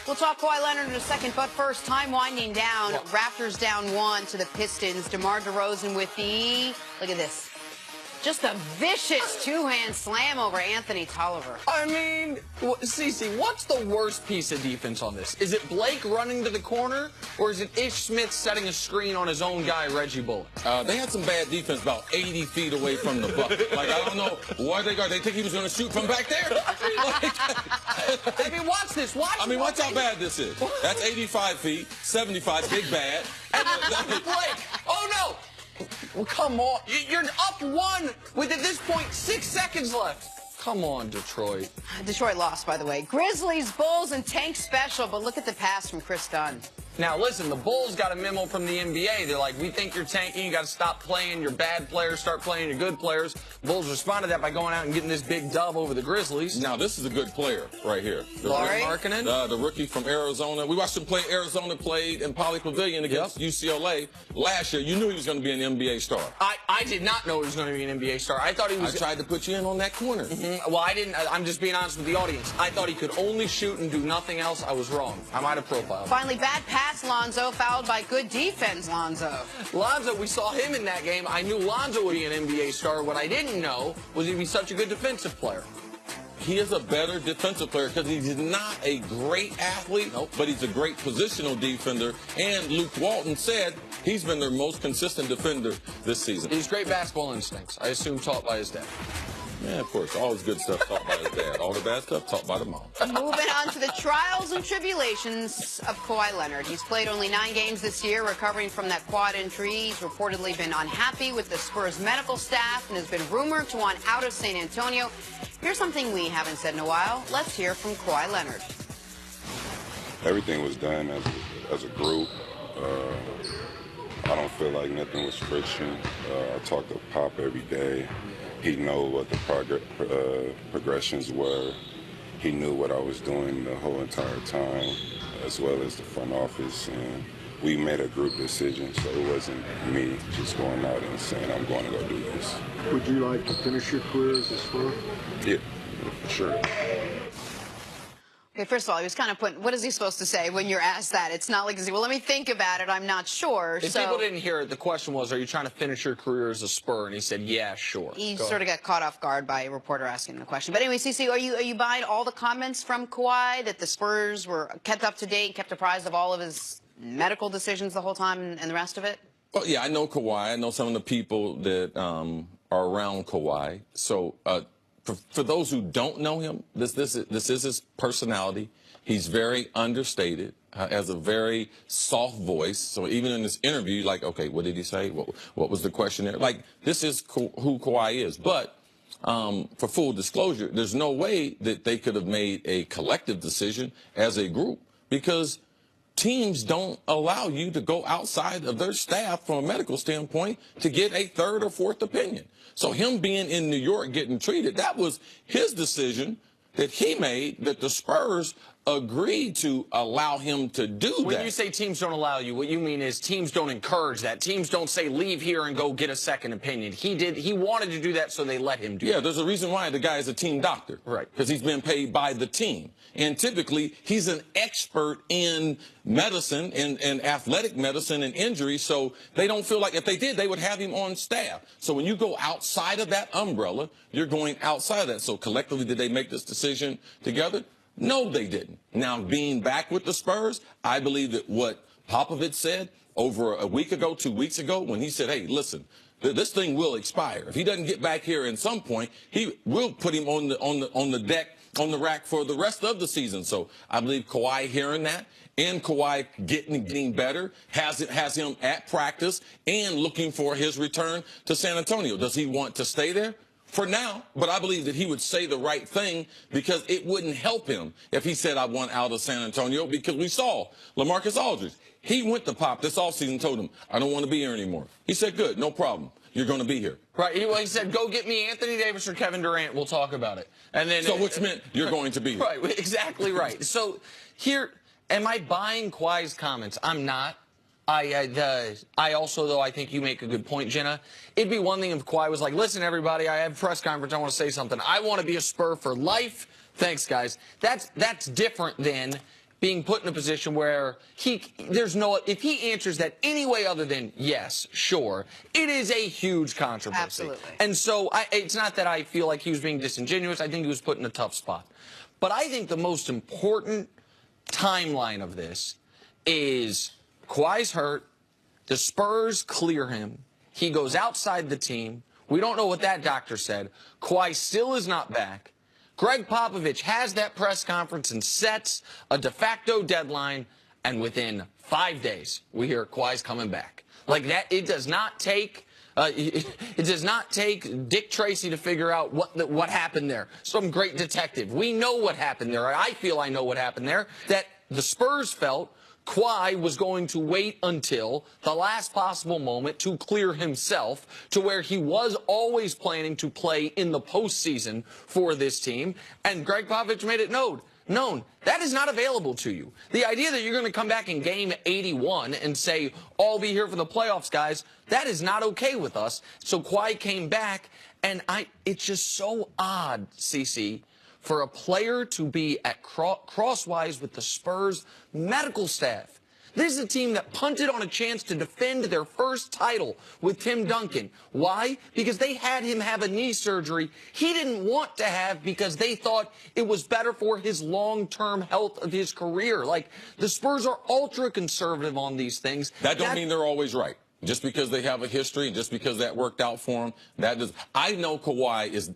We'll talk Kawhi Leonard in a second, but first, time winding down. Raptors down 1 to the Pistons. DeMar DeRozan with the, look at this, just a vicious two-hand slam over Anthony Tolliver. I mean, Cece, what's the worst piece of defense on this? Is it Blake running to the corner, or is it Ish Smith setting a screen on his own guy, Reggie Bullock? They had some bad defense about 80 feet away from the bucket. Like, I don't know why they think he was going to shoot from back there. I mean, watch this. Watch how bad this is. That's 85 feet, 75, big bad. Blake, oh no! Well, come on. You're up 1 with, at this point, 6 seconds left. Come on, Detroit. Detroit lost, by the way. Grizzlies, Bulls, and Tank special, but look at the pass from Chris Dunn. Now, listen, the Bulls got a memo from the NBA. They're like, we think you're tanking. You got to stop playing your bad players, start playing your good players. Bulls responded to that by going out and getting this big dub over the Grizzlies. Now, this is a good player right here. Lauri Markkanen? The rookie from Arizona. We watched him play. Arizona played in Poly Pavilion against UCLA last year. You knew he was going to be an NBA star. I did not know he was going to be an NBA star. I thought he was. I tried to put you in on that corner. Well, I didn't. I'm just being honest with the audience. I thought he could only shoot and do nothing else. I was wrong. I might have profiled. Finally, bad pass, Lonzo, fouled by good defense, Lonzo. Lonzo, we saw him in that game. I knew Lonzo would be an NBA star. What I didn't know was he'd be such a good defensive player. He is a better defensive player because he's not a great athlete, but he's a great positional defender. And Luke Walton said he's been their most consistent defender this season. He's great basketball instincts, I assume taught by his dad. Yeah, of course. All his good stuff taught by his dad. All the bad stuff taught by the mom. Moving on to the trials and tribulations of Kawhi Leonard. He's played only 9 games this year, recovering from that quad injury. He's reportedly been unhappy with the Spurs medical staff and has been rumored to want out of San Antonio. Here's something we haven't said in a while. Let's hear from Kawhi Leonard. Everything was done as a group. I don't feel like nothing was friction. I talk to Pop every day. He knew what the progressions were. He knew what I was doing the whole entire time, as well as the front office. And we made a group decision, so it wasn't me just going out and saying, I'm going to go do this. Would you like to finish your career as a Spur? Yeah, for sure. Okay, first of all, he was kind of putting, what is he supposed to say when you're asked that? It's not like, well, let me think about it, I'm not sure. If people didn't hear it, the question was, are you trying to finish your career as a Spur? And he said, yeah, sure. He sort of got caught off guard by a reporter asking the question. But anyway, Cece, are you buying all the comments from Kawhi that the Spurs were kept up to date, kept apprised of all of his medical decisions the whole time and the rest of it? Well, yeah, I know Kawhi. I know some of the people that are around Kawhi. So, for those who don't know him, this is his personality. He's very understated, has a very soft voice. So even in this interview, like, okay, what did he say? What was the question there? Like, this is who Kawhi is. But for full disclosure, there's no way that they could have made a collective decision as a group because teams don't allow you to go outside of their staff from a medical standpoint to get a third or fourth opinion. So him being in New York getting treated, that was his decision that he made, that the Spurs agreed to allow him to do that. When you say teams don't allow you, what you mean is teams don't encourage that. Teams don't say leave here and go get a second opinion. He wanted to do that, so they let him do it. Yeah, there's a reason why the guy is a team doctor. Right. Because he's been paid by the team. And typically, he's an expert in medicine and athletic medicine and injury, so they don't feel like if they did, they would have him on staff. So when you go outside of that umbrella, you're going outside of that. So collectively, did they make this decision together? No, they didn't. Now, being back with the Spurs, I believe that what Popovich said over a week ago, 2 weeks ago, when he said, hey, listen, this thing will expire. If he doesn't get back here at some point, he will put him on the deck, on the rack for the rest of the season. So I believe Kawhi hearing that and Kawhi getting better has him at practice and looking for his return to San Antonio. Does he want to stay there? For now, but I believe that he would say the right thing because it wouldn't help him if he said, I want out of San Antonio, because we saw LaMarcus Aldridge. He went to Pop this offseason, told him, I don't want to be here anymore. He said, good, no problem. You're going to be here. Right. He said, go get me Anthony Davis or Kevin Durant. We'll talk about it. And then, so which meant you're going to be here. Right. Exactly right. So here, am I buying Kawhi's comments? I'm not. I also, though, I think you make a good point, Jenna. It'd be one thing if Kawhi was like, listen, everybody, I have a press conference. I want to say something. I want to be a Spur for life. Thanks, guys. That's different than being put in a position where if he answers that any way other than yes, sure, it is a huge controversy. Absolutely. And so it's not that I feel like he was being disingenuous. I think he was put in a tough spot. But I think the most important timeline of this is Kawhi's hurt. The Spurs clear him. He goes outside the team. We don't know what that doctor said. Kawhi still is not back. Greg Popovich has that press conference and sets a de facto deadline, and within 5 days, we hear Kawhi's coming back. Like that, it does not take Dick Tracy to figure out what happened there. Some great detective. We know what happened there. I feel I know what happened there. That the Spurs felt Kawhi was going to wait until the last possible moment to clear himself to where he was always planning to play in the postseason for this team. And Greg Popovich made it known that is not available to you. The idea that you're going to come back in game 81 and say, I'll be here for the playoffs, guys, that is not okay with us. So Kawhi came back, and it's just so odd, CC, for a player to be at crosswise with the Spurs medical staff. This is a team that punted on a chance to defend their first title with Tim Duncan. Why? Because they had him have a knee surgery he didn't want to have because they thought it was better for his long-term health of his career. Like, the Spurs are ultra-conservative on these things. That don't mean they're always right. Just because they have a history and just because that worked out for him, that does. I know Kawhi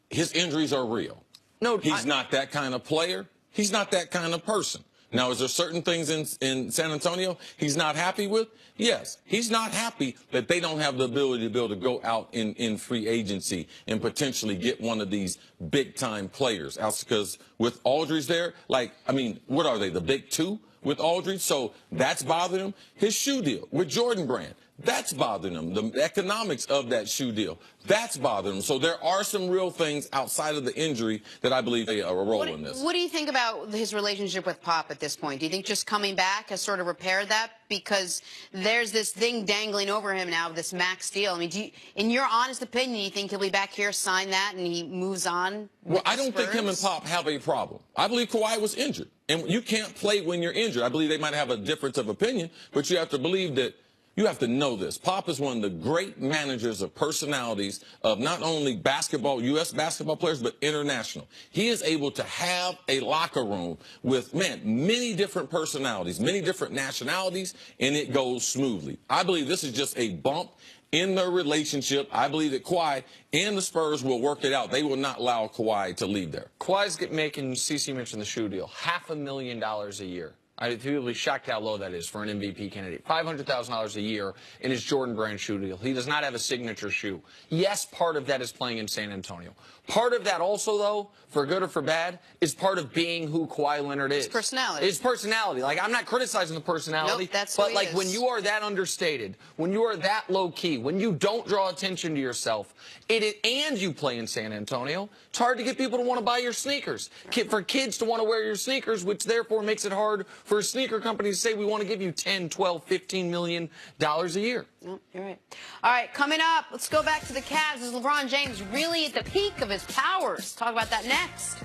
his injuries are real. No, he's not that kind of player. He's not that kind of person. Now, is there certain things in San Antonio he's not happy with? Yes. He's not happy that they don't have the ability to be able to go out in free agency and potentially get one of these big-time players. Because with Aldridge there, what are they, the big two with Aldridge? So that's bothering him. His shoe deal with Jordan Brand, that's bothering him. The economics of that shoe deal, that's bothering him. So there are some real things outside of the injury that I believe play a role in this. What do you think about his relationship with Pop at this point? Do you think just coming back has sort of repaired that? Because there's this thing dangling over him now, this max deal. I mean, in your honest opinion, do you think he'll be back here, sign that, and he moves on? Well, I don't think him and Pop have a problem. I believe Kawhi was injured. And you can't play when you're injured. I believe they might have a difference of opinion, but you have to believe that. You have to know this. Pop is one of the great managers of personalities of not only basketball, U.S. basketball players, but international. He is able to have a locker room with, many different personalities, many different nationalities, and it goes smoothly. I believe this is just a bump in their relationship. I believe that Kawhi and the Spurs will work it out. They will not allow Kawhi to leave there. Kawhi's making, CC mentioned the shoe deal, $500,000 a year. I'd be shocked how low that is for an MVP candidate. $500,000 a year in his Jordan Brand shoe deal. He does not have a signature shoe. Yes, part of that is playing in San Antonio. Part of that also, though, for good or for bad, is part of being who Kawhi Leonard is. His personality. His personality. Like, I'm not criticizing the personality. Nope, that's but, who he is. when you are that understated, when you are that low-key, when you don't draw attention to yourself, and you play in San Antonio, it's hard to get people to want to buy your sneakers. For kids to want to wear your sneakers, which therefore makes it hard for a sneaker company to say, we want to give you $10, $12, $15 million a year. No, you're right. All right, coming up, let's go back to the Cavs. Is LeBron James really at the peak of his powers? Talk about that next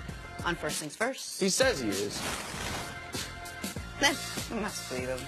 on First Things First. He says he is. Then, must believe him.